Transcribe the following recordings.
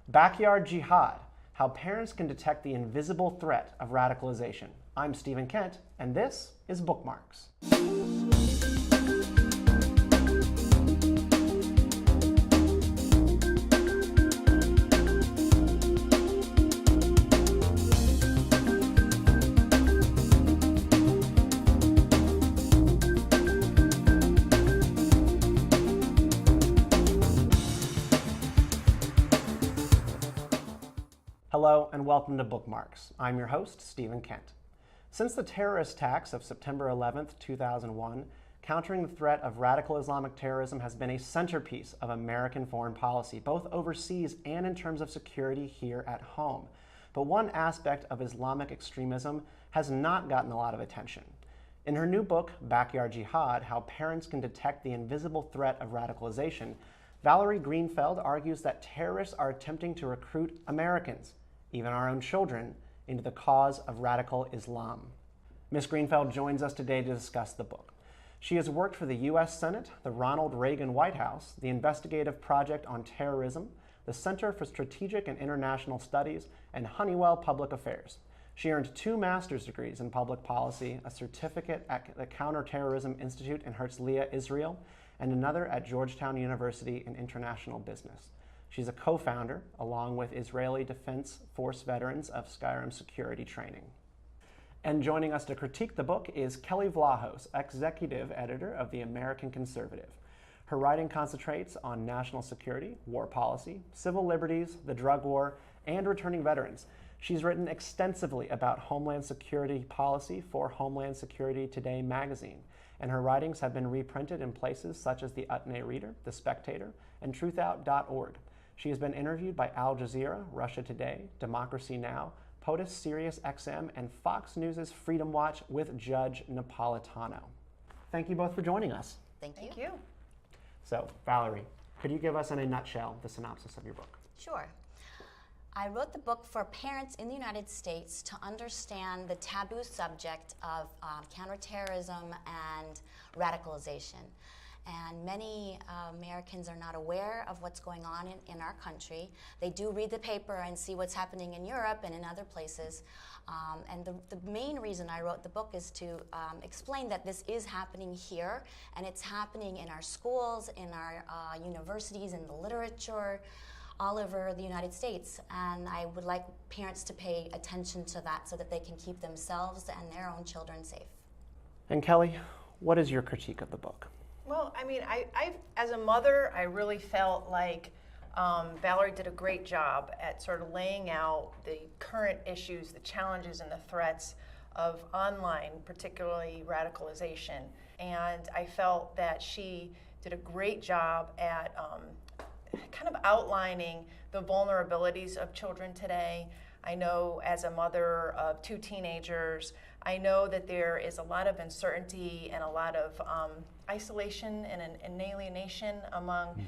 Backyard Jihad, How Parents Can Detect the Invisible Threat of Radicalization. I'm Stephen Kent, and this is Bookmarks. Hello and welcome to Bookmarks. I'm your host, Stephen Kent. Since the terrorist attacks of September 11th, 2001, countering the threat of radical Islamic terrorism has been a centerpiece of American foreign policy, both overseas and in terms of security here at home. But one aspect of Islamic extremism has not gotten a lot of attention. In her new book, Backyard Jihad, How Parents Can Detect the Invisible Threat of Radicalization, Valerie Greenfeld argues that terrorists are attempting to recruit Americans, even our own children, into the cause of radical Islam. Ms. Greenfeld joins us today to discuss the book. She has worked for the U.S. Senate, the Ronald Reagan White House, the Investigative Project on Terrorism, the Center for Strategic and International Studies, and Honeywell Public Affairs. She earned 2 master's degrees in public policy, a certificate at the Counterterrorism Institute in Herzliya, Israel, and another at Georgetown University in International Business. She's a co-founder, along with Israeli Defense Force veterans, of Skyrim Security Training. And joining us to critique the book is Kelley Vlahos, executive editor of The American Conservative. Her writing concentrates on national security, war policy, civil liberties, the drug war, and returning veterans. She's written extensively about Homeland Security policy for Homeland Security Today magazine, and her writings have been reprinted in places such as the Utne Reader, The Spectator, and truthout.org. She has been interviewed by Al Jazeera, Russia Today, Democracy Now!, POTUS, Sirius XM, and Fox News' Freedom Watch with Judge Napolitano. Thank you both for joining us. Thank you. So, Valerie, could you give us in a nutshell the synopsis of your book? Sure. I wrote the book for parents in the United States to understand the taboo subject of counterterrorism and radicalization. And many Americans are not aware of what's going on in our country. They do read the paper and see what's happening in Europe and in other places. And the main reason I wrote the book is to explain that this is happening here, and it's happening in our schools, in our universities, in the literature, all over the United States. And I would like parents to pay attention to that so that they can keep themselves and their own children safe. And Kelley, what is your critique of the book? Well, I mean, I as a mother, I really felt like Valerie did a great job at sort of laying out the current issues, the challenges and the threats of online, particularly radicalization. And I felt that she did a great job at kind of outlining the vulnerabilities of children today. I know as a mother of 2 teenagers, I know that there is a lot of uncertainty and a lot of isolation and alienation among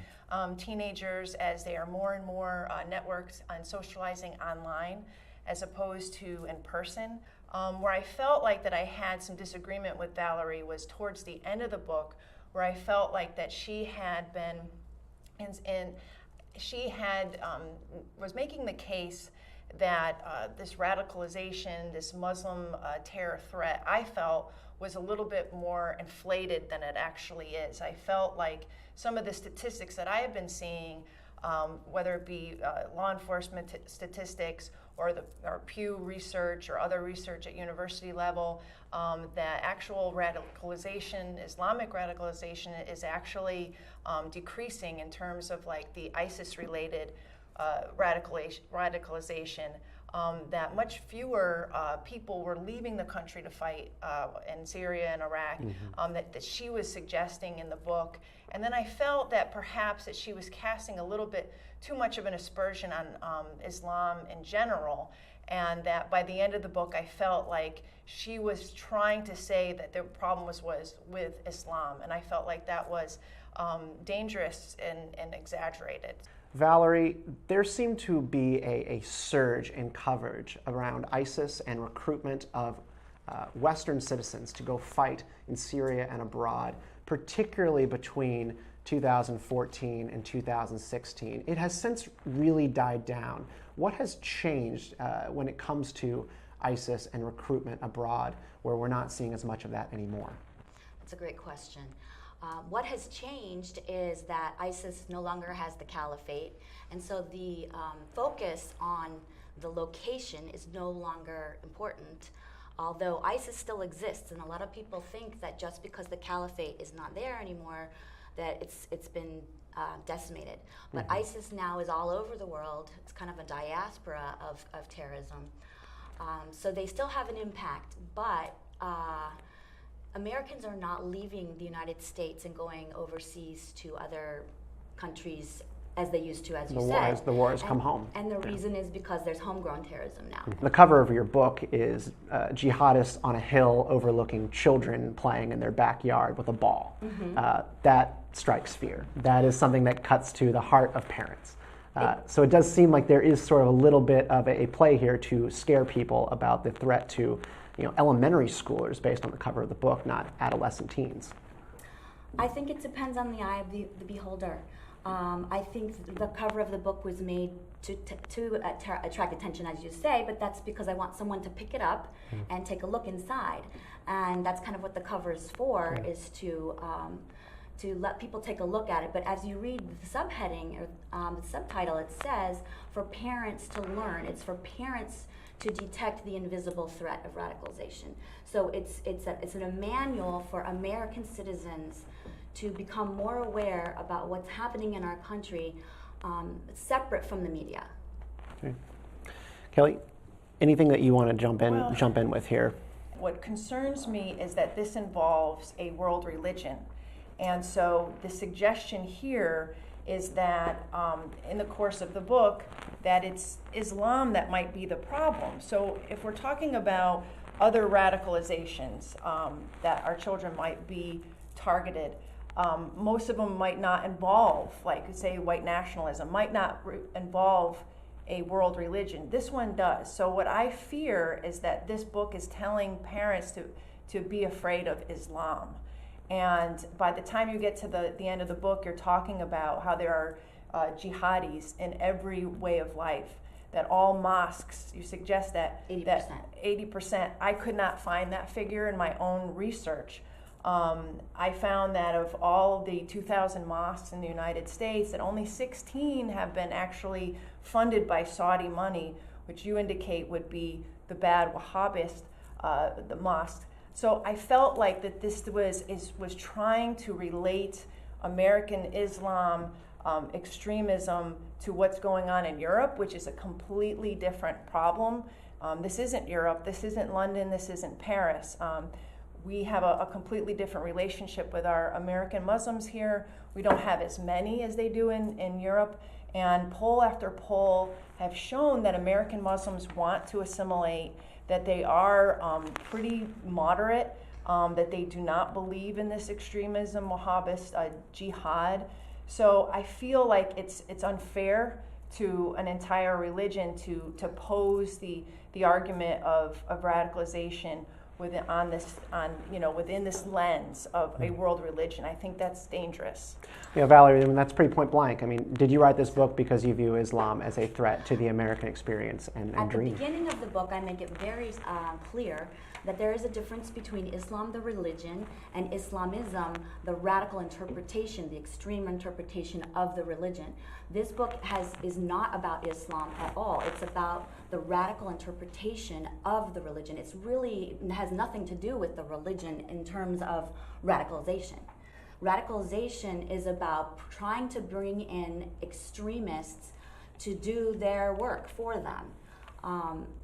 teenagers as they are more and more networked and socializing online as opposed to in person. Where I felt like that I had some disagreement with Valerie was towards the end of the book, where I felt like that she had been was making the case that this radicalization, this Muslim terror threat, I felt was a little bit more inflated than it actually is. I felt like some of the statistics that I have been seeing, whether it be law enforcement statistics or Pew research or other research at university level, that actual radicalization, Islamic radicalization, is actually decreasing in terms of like the ISIS-related radicalization, that much fewer people were leaving the country to fight in Syria and Iraq, that she was suggesting in the book. And then I felt that perhaps that she was casting a little bit too much of an aspersion on Islam in general, and that by the end of the book I felt like she was trying to say that the problem was with Islam, and I felt like that was dangerous and exaggerated. Valerie, there seemed to be a surge in coverage around ISIS and recruitment of Western citizens to go fight in Syria and abroad, particularly between 2014 and 2016. It has since really died down. What has changed when it comes to ISIS and recruitment abroad, where we're not seeing as much of that anymore? That's a great question. What has changed is that ISIS no longer has the caliphate, and so the focus on the location is no longer important. Although ISIS still exists, and a lot of people think that just because the caliphate is not there anymore, that it's been decimated. But ISIS now is all over the world. It's kind of a diaspora of terrorism. So they still have an impact, but Americans are not leaving the United States and going overseas to other countries as they used to, as you said. The war has come home. And the reason is because there's homegrown terrorism now. The cover of your book is jihadists on a hill overlooking children playing in their backyard with a ball. That strikes fear. That is something that cuts to the heart of parents. So it does seem like there is sort of a little bit of a play here to scare people about the threat to, elementary schoolers based on the cover of the book, not adolescent teens. I think it depends on the eye of the beholder. I think the cover of the book was made to attract attention, as you say, but that's because I want someone to pick it up and take a look inside. And that's kind of what the cover is for, is to let people take a look at it. But as you read the subheading or the subtitle, it says, for parents to learn. It's for parents to detect the invisible threat of radicalization. So it's a manual for American citizens to become more aware about what's happening in our country, separate from the media. Okay. Kelley, anything that you want to jump in with here? What concerns me is that this involves a world religion. And so the suggestion here is that in the course of the book, that it's Islam that might be the problem. So if we're talking about other radicalizations that our children might be targeted, most of them might not involve, like say white nationalism, might not involve a world religion. This one does. So what I fear is that this book is telling parents to be afraid of Islam. And by the time you get to the end of the book, you're talking about how there are jihadis in every way of life, that all mosques, you suggest that 80%. I could not find that figure in my own research. I found that of all the 2,000 mosques in the United States, that only 16 have been actually funded by Saudi money, which you indicate would be the bad Wahhabist, the mosque. So I felt like that this was trying to relate American Islam extremism to what's going on in Europe, which is a completely different problem. This isn't Europe, this isn't London, this isn't Paris. We have a completely different relationship with our American Muslims here. We don't have as many as they do in Europe. And poll after poll have shown that American Muslims want to assimilate, that they are pretty moderate, that they do not believe in this extremism, Wahhabist jihad. So I feel like it's unfair to an entire religion to pose the argument of radicalization within this lens of a world religion. I think that's dangerous. Yeah, Valerie, that's pretty point blank. I mean, did you write this book because you view Islam as a threat to the American experience and dream? At the beginning of the book, I make it very clear that there is a difference between Islam, the religion, and Islamism, the radical interpretation, the extreme interpretation of the religion. This book is not about Islam at all. It's about the radical interpretation of the religion. It has nothing to do with the religion in terms of radicalization. Radicalization is about trying to bring in extremists to do their work for them.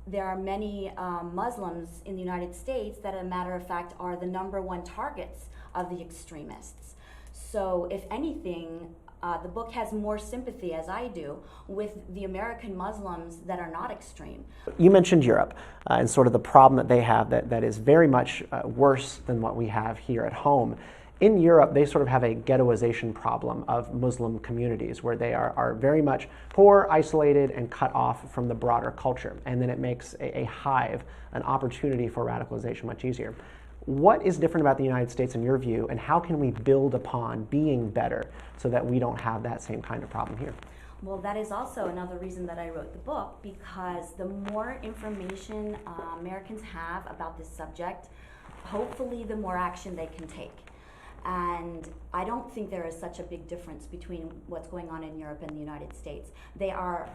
There are many Muslims in the United States that, as a matter of fact, are the #1 targets of the extremists. So if anything, the book has more sympathy, as I do, with the American Muslims that are not extreme. You mentioned Europe and sort of the problem that they have that is very much worse than what we have here at home. In Europe, they sort of have a ghettoization problem of Muslim communities where they are very much poor, isolated, and cut off from the broader culture. And then it makes a hive, an opportunity for radicalization much easier. What is different about the United States in your view, and how can we build upon being better so that we don't have that same kind of problem here? Well, that is also another reason that I wrote the book, because the more information Americans have about this subject, hopefully the more action they can take. And I don't think there is such a big difference between what's going on in Europe and the United States. They are,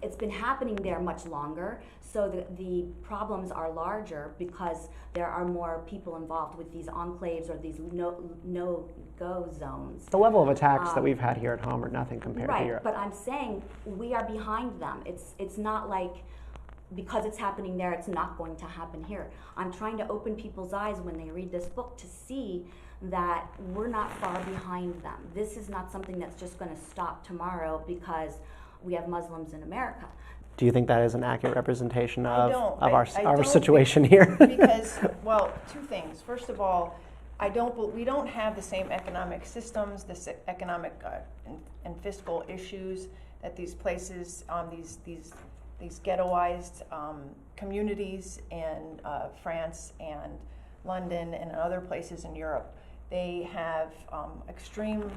it's been happening there much longer, so the problems are larger because there are more people involved with these enclaves or these no-go zones. The level of attacks that we've had here at home are nothing compared to Europe. Right, but I'm saying we are behind them. It's not like because it's happening there, it's not going to happen here. I'm trying to open people's eyes when they read this book to see that we're not far behind them. This is not something that's just going to stop tomorrow because we have Muslims in America. Do you think that is an accurate representation of our don't situation here? Because, well, two things. First of all, we don't have the same economic systems, the economic and fiscal issues that these places, these ghettoized communities in France and London and other places in Europe. They have extreme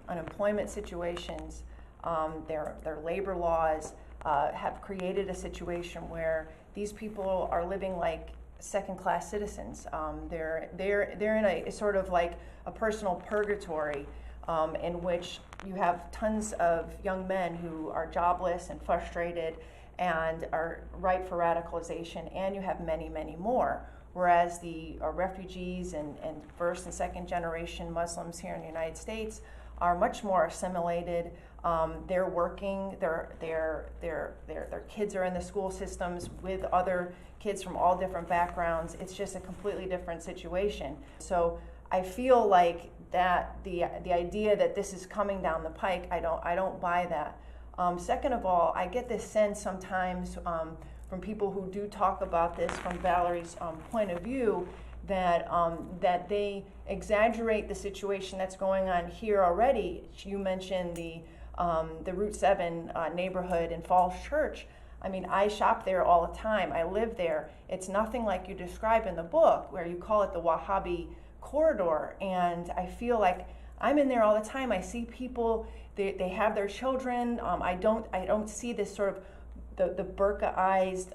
unemployment situations. Their labor laws have created a situation where these people are living like second-class citizens. They're in a sort of like a personal purgatory in which you have tons of young men who are jobless and frustrated and are ripe for radicalization, and you have many, many more. Whereas the refugees and first and second generation Muslims here in the United States are much more assimilated. They're working. Their kids are in the school systems with other kids from all different backgrounds. It's just a completely different situation. So I feel like that the idea that this is coming down the pike, I don't buy that. Second of all, I get this sense sometimes from people who do talk about this from Valerie's point of view, that they exaggerate the situation that's going on here already. You mentioned the Route 7 neighborhood in Falls Church. I mean, I shop there all the time. I live there. It's nothing like you describe in the book, where you call it the Wahhabi corridor. And I feel like I'm in there all the time. I see people. They have their children. I don't see this sort of the burqa-ized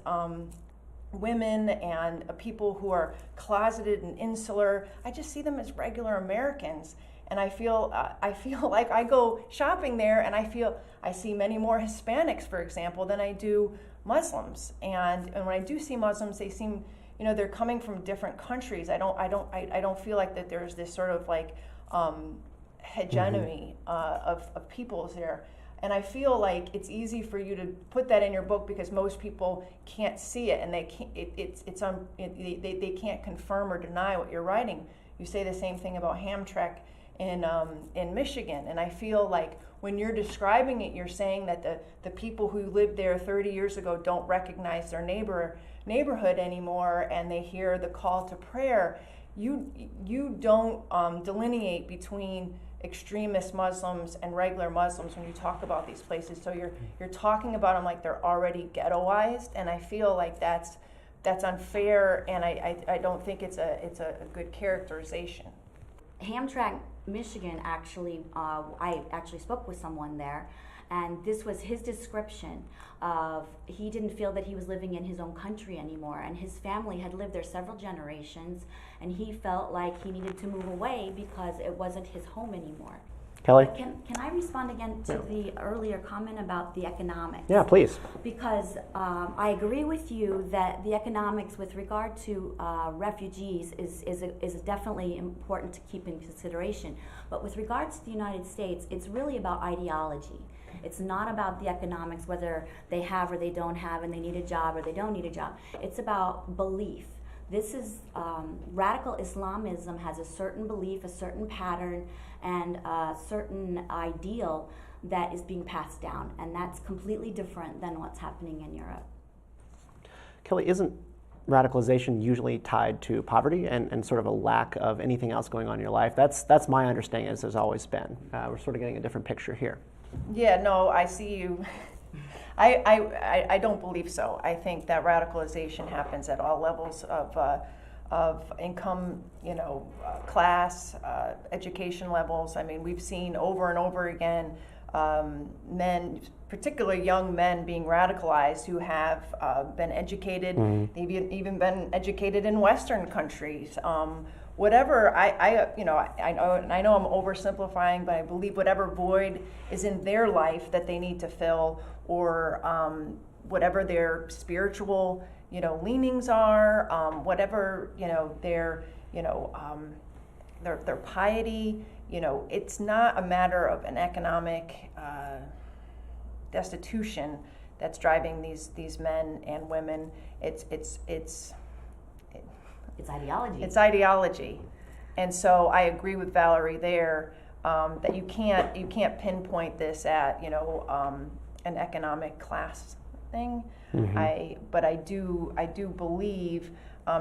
women and people who are closeted and insular. I just see them as regular Americans, and I feel like I go shopping there, and I see many more Hispanics, for example, than I do Muslims. And when I do see Muslims, they seem, they're coming from different countries. I don't feel like that there's this sort of like hegemony of peoples there. And I feel like it's easy for you to put that in your book because most people can't see it, and they can't. They can't confirm or deny what you're writing. You say the same thing about Hamtramck in Michigan, and I feel like when you're describing it, you're saying that the people who lived there 30 years ago don't recognize their neighborhood anymore, and they hear the call to prayer. You don't delineate between extremist Muslims and regular Muslims when you talk about these places. So you're talking about them like they're already ghettoized, and I feel like that's unfair, and I don't think it's a good characterization. Hamtramck, Michigan, actually, I actually spoke with someone there, and this was his description of he didn't feel that he was living in his own country anymore, and his family had lived there several generations, and he felt like he needed to move away because it wasn't his home anymore. Kelley? Can I respond again to the earlier comment about the economics? Yeah, please. Because I agree with you that the economics with regard to refugees is definitely important to keep in consideration. But with regards to the United States, it's really about ideology. It's not about the economics, whether they have or they don't have, and they need a job or they don't need a job. It's about belief. This is radical Islamism has a certain belief, a certain pattern, and a certain ideal that is being passed down, and that's completely different than what's happening in Europe. Kelley, isn't radicalization usually tied to poverty and sort of a lack of anything else going on in your life? That's my understanding, as has always been. We're sort of getting a different picture here. Yeah, no, I see you. I don't believe so. I think that radicalization happens at all levels income, class, education levels. I mean, we've seen over and over again men, particularly young men, being radicalized who have been educated. They've even been educated in Western countries. Whatever I know I'm oversimplifying, but I believe whatever void is in their life that they need to fill, or whatever their spiritual leanings are, whatever their piety. It's not a matter of an economic destitution that's driving these men and women. It's ideology. It's ideology, and so I agree with Valerie there that you can't pinpoint this at an economic class thing. But I do believe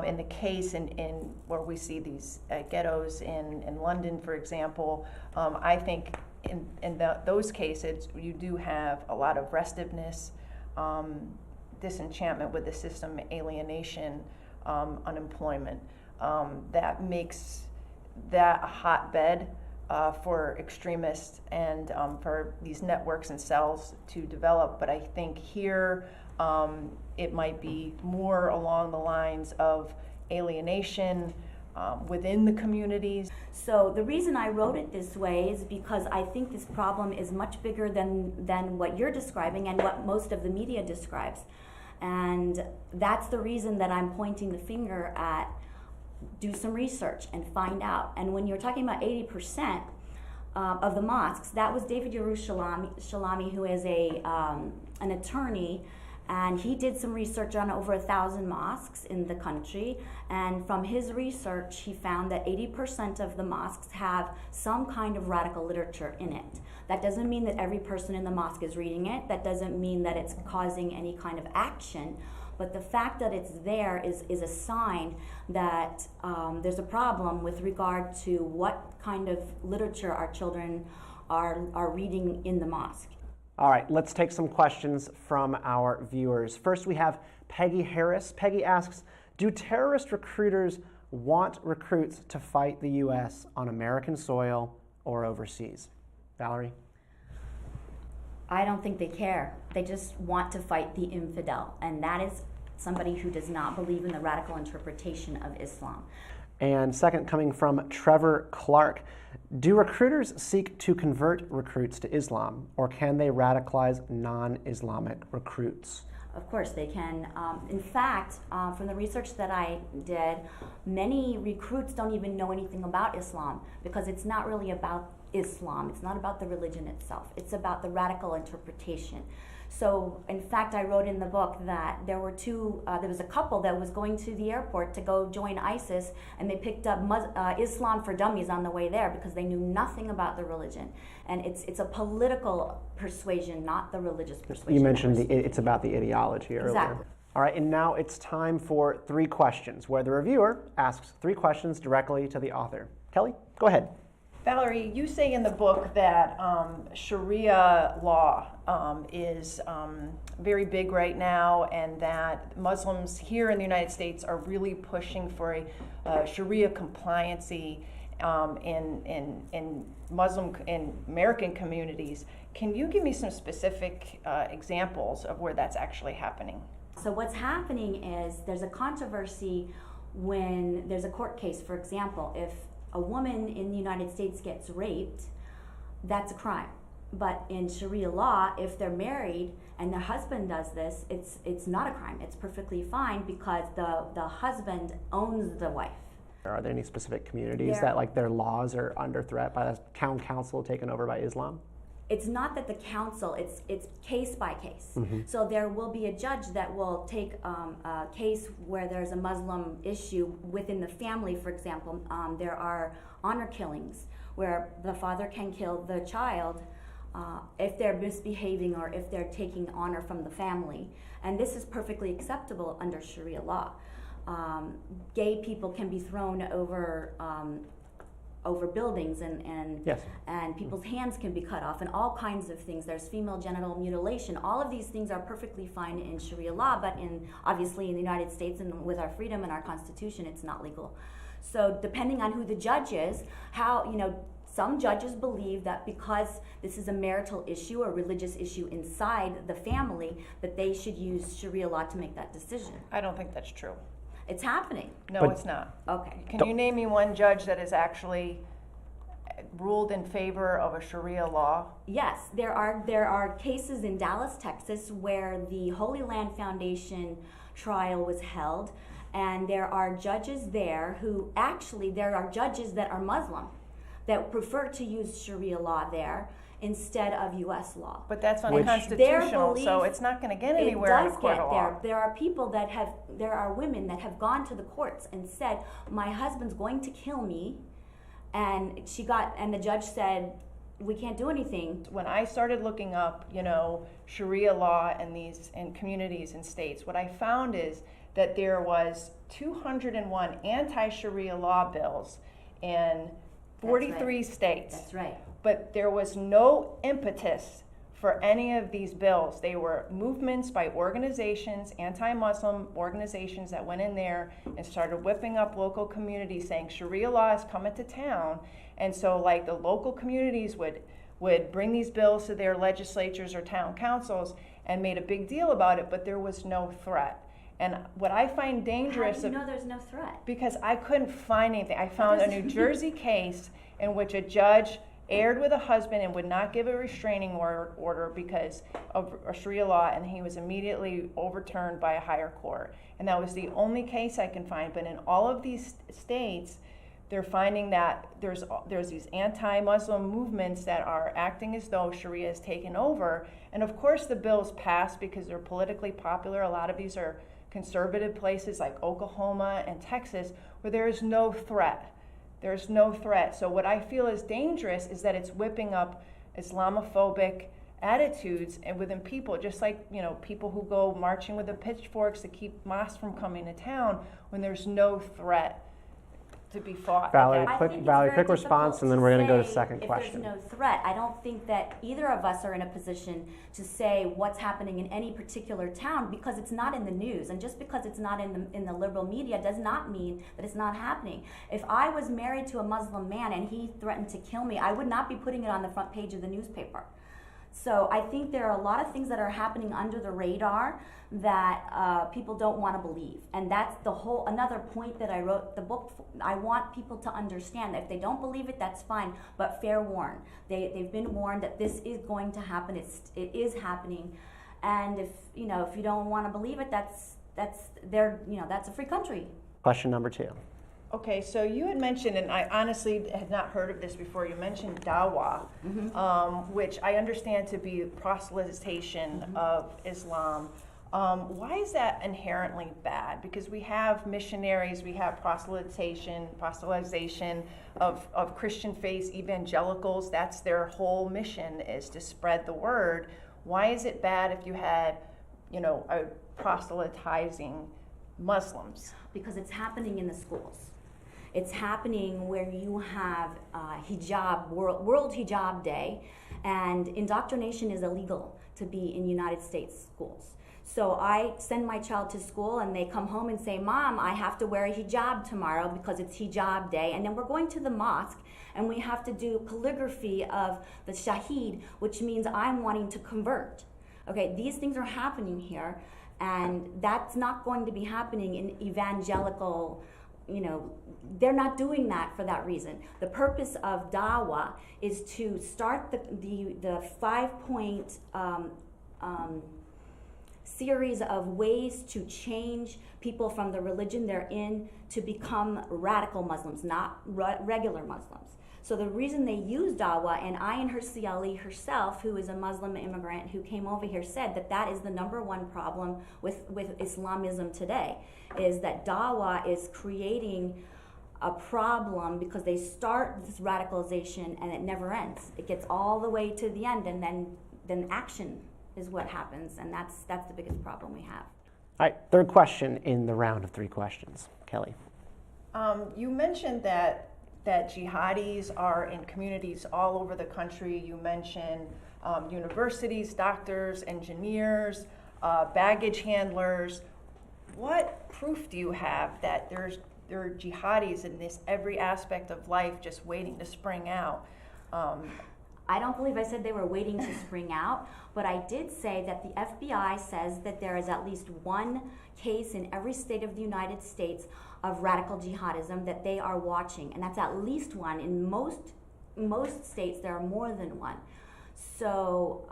in the case in where we see these ghettos in London, for example. I think in those cases you do have a lot of restiveness, disenchantment with the system, alienation, unemployment, that makes that a hotbed for extremists and for these networks and cells to develop. But I think here it might be more along the lines of alienation within the communities. So the reason I wrote it this way is because I think this problem is much bigger than what you're describing and what most of the media describes. And that's the reason that I'm pointing the finger at, do some research and find out. And when you're talking about 80% of the mosques, that was David Yerushalami, who is an attorney, and he did some research on over 1,000 mosques in the country. And from his research, he found that 80% of the mosques have some kind of radical literature in it. That doesn't mean that every person in the mosque is reading it. That doesn't mean that it's causing any kind of action. But the fact that it's there is a sign that there's a problem with regard to what kind of literature our children are reading in the mosque. All right, let's take some questions from our viewers. First, we have Peggy Harris. Peggy asks, do terrorist recruiters want recruits to fight the U.S. on American soil or overseas? Valerie? I don't think they care. They just want to fight the infidel, and that is somebody who does not believe in the radical interpretation of Islam. And second, coming from Trevor Clark, do recruiters seek to convert recruits to Islam, or can they radicalize non-Islamic recruits? Of course they can. In fact, from the research that I did, many recruits don't even know anything about Islam, because it's not really about Islam. It's not about the religion itself. It's about the radical interpretation. So, in fact, I wrote in the book that there was a couple that was going to the airport to go join ISIS, and they picked up Islam for Dummies on the way there because they knew nothing about the religion. And it's a political persuasion, not the religious persuasion. You mentioned it's about the ideology earlier. Exactly. All right, and now it's time for 3 questions, where the reviewer asks 3 questions directly to the author. Kelley, go ahead. Valerie, you say in the book that Sharia law is very big right now, and that Muslims here in the United States are really pushing for a Sharia compliancy in Muslim and American communities. Can you give me some specific examples of where that's actually happening? So what's happening is there's a controversy when there's a court case. For example, if a woman in the United States gets raped, that's a crime. But in Sharia law, if they're married and their husband does this, it's not a crime. It's perfectly fine because the husband owns the wife. Are there any specific communities that like their laws are under threat by the town council taken over by Islam? It's not that the council, it's case by case. Mm-hmm. So there will be a judge that will take a case where there's a Muslim issue within the family, for example. There are honor killings where the father can kill the child if they're misbehaving or if they're taking honor from the family. And this is perfectly acceptable under Sharia law. Gay people can be thrown over over buildings and Yes. and people's hands can be cut off and all kinds of things. There's female genital mutilation. All of these things are perfectly fine in Sharia law, but obviously in the United States and with our freedom and our Constitution, it's not legal. So depending on who the judge is, some judges believe that because this is a marital issue or religious issue inside the family, that they should use Sharia law to make that decision. I don't think that's true. It's happening. No, But- it's not. Okay. Can you name me one judge that has actually ruled in favor of a Sharia law? Yes, there are cases in Dallas, Texas, where the Holy Land Foundation trial was held, and there are judges there there are judges that are Muslim that prefer to use Sharia law there instead of U.S. law. But that's Which- unconstitutional, Their so belief- it's not going to get anywhere in a court of law. There are women that have gone to the courts and said, my husband's going to kill me, and the judge said, we can't do anything. When I started looking up, Sharia law in communities and states, what I found is that there was 201 anti-Sharia law bills in 43 states. That's right. But there was no impetus for any of these bills. They were movements by organizations, anti-Muslim organizations that went in there and started whipping up local communities saying Sharia law is coming to town. And so like the local communities would bring these bills to their legislatures or town councils and made a big deal about it, but there was no threat. And what I find dangerous... How do you know there's no threat? Because I couldn't find anything. I found a New Jersey case in which a judge erred with a husband and would not give a restraining order because of a Sharia law, and he was immediately overturned by a higher court. And that was the only case I can find. But in all of these states, they're finding that there's these anti-Muslim movements that are acting as though Sharia is taken over. And of course the bills pass because they're politically popular. A lot of these are conservative places like Oklahoma and Texas where there is no threat. There's no threat. So what I feel is dangerous is that it's whipping up Islamophobic attitudes and within people, just like people who go marching with the pitchforks to keep mosques from coming to town when there's no threat to be fought. Valerie, I quick think it's Valerie, very quick response, difficult and then we're going to go to say second question. If there's no threat, I don't think that either of us are in a position to say what's happening in any particular town because it's not in the news. And just because it's not in the liberal media does not mean that it's not happening. If I was married to a Muslim man and he threatened to kill me, I would not be putting it on the front page of the newspaper. So I think there are a lot of things that are happening under the radar that people don't want to believe. And that's another point that I wrote the book for. I want people to understand that if they don't believe it, that's fine, but fair warn. They've been warned that this is going to happen. It is happening. And if you don't want to believe it, that's a free country. Question number 2. Okay, so you had mentioned, and I honestly had not heard of this before, you mentioned Dawa, which I understand to be proselytization of Islam. Why is that inherently bad? Because we have missionaries, we have proselytization of Christian faith, evangelicals. That's their whole mission, is to spread the word. Why is it bad if you had, a proselytizing Muslims? Because it's happening in the schools. It's happening where you have hijab, World Hijab Day, and indoctrination is illegal to be in United States schools. So I send my child to school and they come home and say, Mom, I have to wear a hijab tomorrow because it's Hijab Day. And then we're going to the mosque and we have to do calligraphy of the Shaheed, which means I'm wanting to convert. Okay, these things are happening here, and that's not going to be happening in evangelical, they're not doing that for that reason. The purpose of Dawa is to start the 5-point series of ways to change people from the religion they're in to become radical Muslims, not regular Muslims. So the reason they use Dawa, and Ayan Hirsi Ali herself, who is a Muslim immigrant who came over here, said that is the number one problem with Islamism today, is that Dawa is creating a problem because they start this radicalization and it never ends. It gets all the way to the end, and then action is what happens, and that's the biggest problem we have. All right, third question in the round of 3 questions. Kelley. You mentioned that that jihadis are in communities all over the country. You mentioned universities, doctors, engineers, baggage handlers. What proof do you have that there are jihadis in this every aspect of life just waiting to spring out? I don't believe I said they were waiting to spring out, but I did say that the FBI says that there is at least one case in every state of the United States of radical jihadism that they are watching, and that's at least one. In most states, there are more than one. So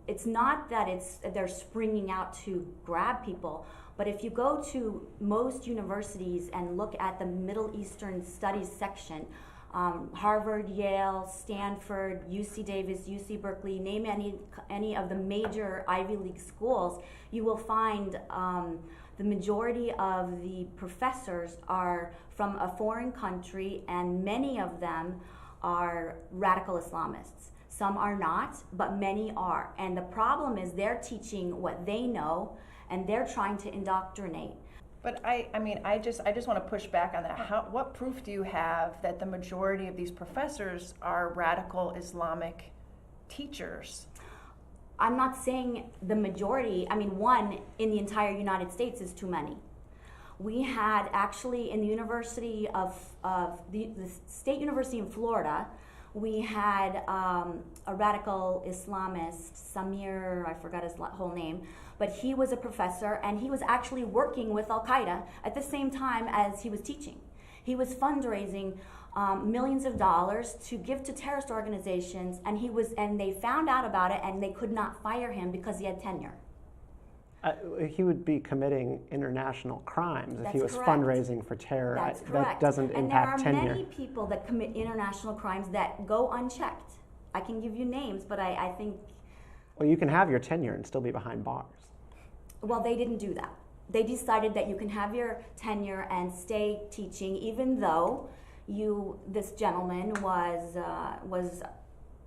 it's not that they're springing out to grab people, but if you go to most universities and look at the Middle Eastern Studies section, Harvard, Yale, Stanford, UC Davis, UC Berkeley, name any of the major Ivy League schools, you will find the majority of the professors are from a foreign country, and many of them are radical Islamists. Some are not, but many are. And the problem is they're teaching what they know, and they're trying to indoctrinate. But I just want to push back on that. What proof do you have that the majority of these professors are radical Islamic teachers? I'm not saying the majority. I mean, one in the entire United States is too many. We had actually in the University of the State University in Florida, we had a radical Islamist, Samir, I forgot his whole name, but he was a professor, and he was actually working with Al-Qaeda at the same time as he was teaching. He was fundraising millions of dollars to give to terrorist organizations, and they found out about it, and they could not fire him because he had tenure. He would be committing international crimes if he was correct. Fundraising for terror. That's correct. That doesn't impact tenure. And there are many people that commit international crimes that go unchecked. I can give you names, but I think... Well, you can have your tenure and still be behind bars. Well, they didn't do that. They decided that you can have your tenure and stay teaching, even though this gentleman was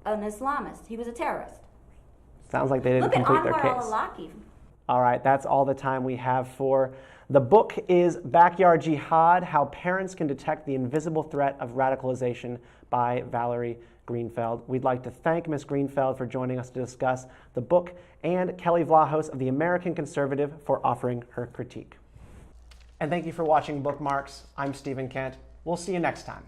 an Islamist. He was a terrorist. Sounds like they didn't complete their case. Look at Anwar al-Awlaki. All right, that's all the time we have for. The book is Backyard Jihad: How Parents Can Detect the Invisible Threat of Radicalization by Valerie Greenfeld. We'd like to thank Ms. Greenfeld for joining us to discuss the book, and Kelley Vlahos of the American Conservative for offering her critique. And thank you for watching Bookmarks. I'm Stephen Kent. We'll see you next time.